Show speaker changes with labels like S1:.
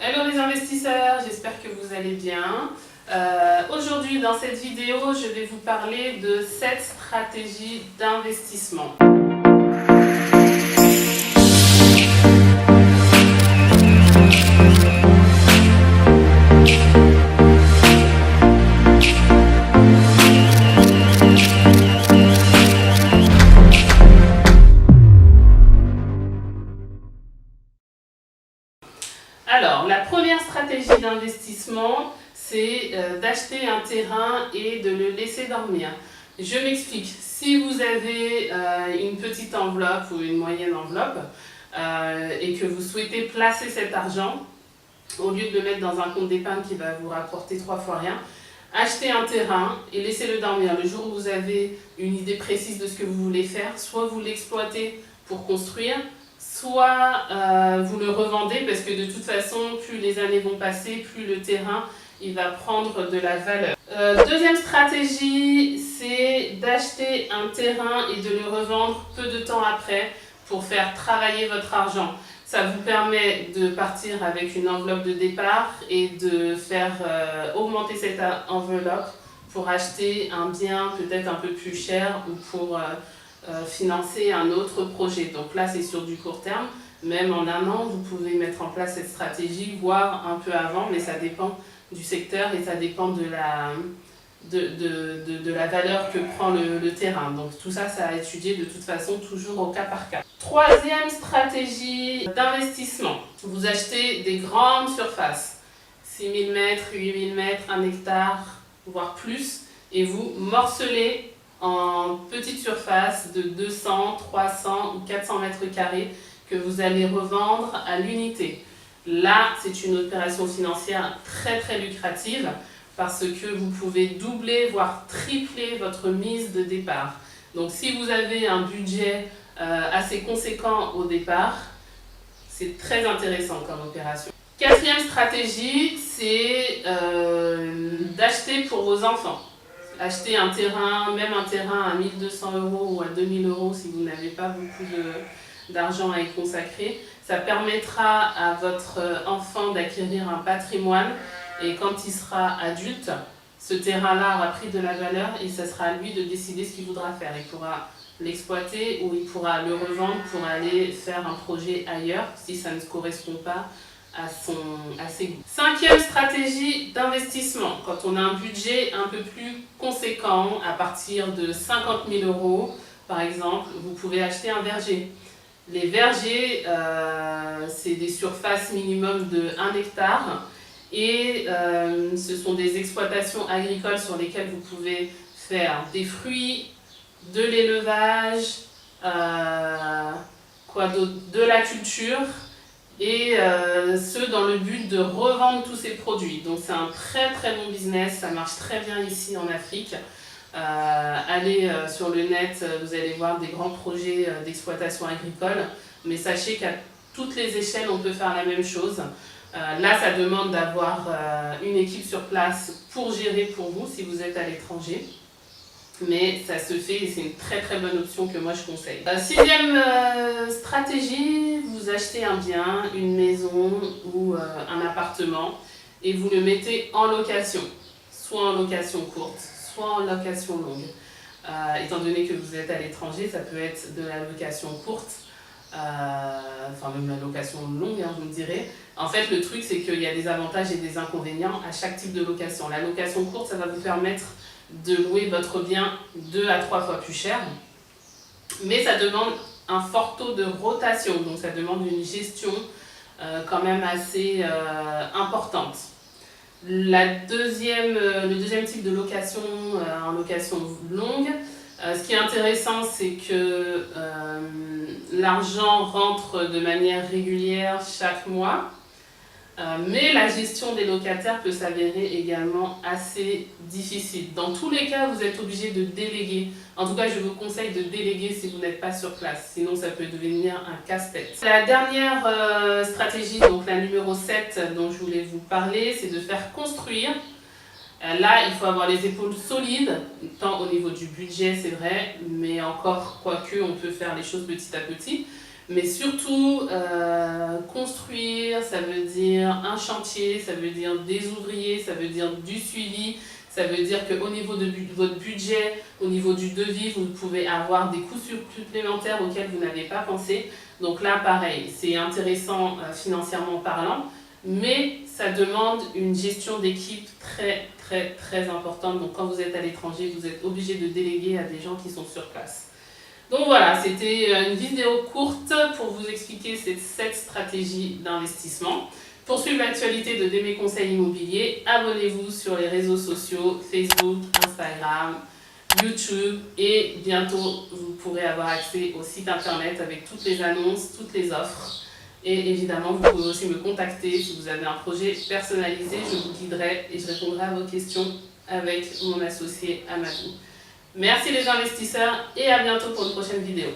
S1: Hello les investisseurs, j'espère que vous allez bien. Aujourd'hui dans cette vidéo, je vais vous parler de 7 stratégies d'investissement. Alors, la première stratégie d'investissement, c'est d'acheter un terrain et de le laisser dormir. Je m'explique. Si vous avez une petite enveloppe ou une moyenne enveloppe et que vous souhaitez placer cet argent, au lieu de le mettre dans un compte d'épargne qui va vous rapporter 3 fois rien, achetez un terrain et laissez-le dormir. Le jour où vous avez une idée précise de ce que vous voulez faire, soit vous l'exploitez pour construire, soit vous le revendez parce que de toute façon, plus les années vont passer, plus le terrain il va prendre de la valeur. Deuxième stratégie, c'est d'acheter un terrain et de le revendre peu de temps après pour faire travailler votre argent. Ça vous permet de partir avec une enveloppe de départ et de faire augmenter cette enveloppe pour acheter un bien peut-être un peu plus cher ou pour financer un autre projet. Donc là, c'est sur du court terme. Même en un an, vous pouvez mettre en place cette stratégie, voire un peu avant, mais ça dépend du secteur et ça dépend de la valeur que prend le terrain. Donc tout ça, ça a étudié de toute façon toujours au cas par cas. Troisième stratégie d'investissement. Vous achetez des grandes surfaces, 6000 mètres, 8000 mètres, 1 hectare, voire plus, et vous morcelez en petites surfaces de 200, 300 ou 400 mètres carrés que vous allez revendre à l'unité. Là, c'est une opération financière très très lucrative parce que vous pouvez doubler voire tripler votre mise de départ. Donc si vous avez un budget assez conséquent au départ, c'est très intéressant comme opération. Quatrième stratégie, c'est d'acheter pour vos enfants. Acheter un terrain, même un terrain à 1200 € ou à 2000 € si vous n'avez pas beaucoup d'argent à y consacrer. Ça permettra à votre enfant d'acquérir un patrimoine et quand il sera adulte, ce terrain-là aura pris de la valeur et ce sera à lui de décider ce qu'il voudra faire. Il pourra l'exploiter ou il pourra le revendre pour aller faire un projet ailleurs si ça ne correspond pas à ses goûts. Cinquième stratégie d'investissement, quand on a un budget un peu plus conséquent, à partir de 50 000 € par exemple, vous pouvez acheter un verger. Les vergers, c'est des surfaces minimum de 1 hectare et ce sont des exploitations agricoles sur lesquelles vous pouvez faire des fruits, de l'élevage, de la culture et ce dans le but de revendre tous ces produits. Donc c'est un très très bon business, ça marche très bien ici en Afrique. Allez sur le net, vous allez voir des grands projets d'exploitation agricole, mais sachez qu'à toutes les échelles on peut faire la même chose. Là ça demande d'avoir une équipe sur place pour gérer pour vous si vous êtes à l'étranger. Mais ça se fait et c'est une très très bonne option que moi je conseille. Sixième stratégie, vous achetez un bien, une maison ou un appartement et vous le mettez en location, soit en location courte, soit en location longue. Étant donné que vous êtes à l'étranger, ça peut être de la location courte, enfin même la location longue, hein, vous me direz. En fait, le truc, c'est qu'il y a des avantages et des inconvénients à chaque type de location. La location courte, ça va vous permettre de louer votre bien 2 à 3 fois plus cher, mais ça demande un fort taux de rotation, donc ça demande une gestion quand même assez importante. Le deuxième type de location, en location longue, ce qui est intéressant, c'est que l'argent rentre de manière régulière chaque mois, mais la gestion des locataires peut s'avérer également assez difficile. Dans tous les cas, vous êtes obligé de déléguer. En tout cas, je vous conseille de déléguer si vous n'êtes pas sur place, sinon ça peut devenir un casse-tête. La dernière stratégie, donc la numéro 7 dont je voulais vous parler, c'est de faire construire. Là, il faut avoir les épaules solides, tant au niveau du budget, c'est vrai, mais encore, quoique, on peut faire les choses petit à petit. Mais surtout, construire, ça veut dire un chantier, ça veut dire des ouvriers, ça veut dire du suivi, ça veut dire qu'au niveau de votre budget, au niveau du devis, vous pouvez avoir des coûts supplémentaires auxquels vous n'avez pas pensé. Donc là, pareil, c'est intéressant financièrement parlant, mais ça demande une gestion d'équipe très importante. Donc quand vous êtes à l'étranger, vous êtes obligé de déléguer à des gens qui sont sur place. Donc voilà, c'était une vidéo courte pour vous expliquer ces 7 stratégies d'investissement. Pour suivre l'actualité de DB Conseil Immobilier, abonnez-vous sur les réseaux sociaux, Facebook, Instagram, YouTube, et bientôt vous pourrez avoir accès au site internet avec toutes les annonces, toutes les offres. Et évidemment, vous pouvez aussi me contacter si vous avez un projet personnalisé, je vous guiderai et je répondrai à vos questions avec mon associé Amadou. Merci les investisseurs et à bientôt pour une prochaine vidéo.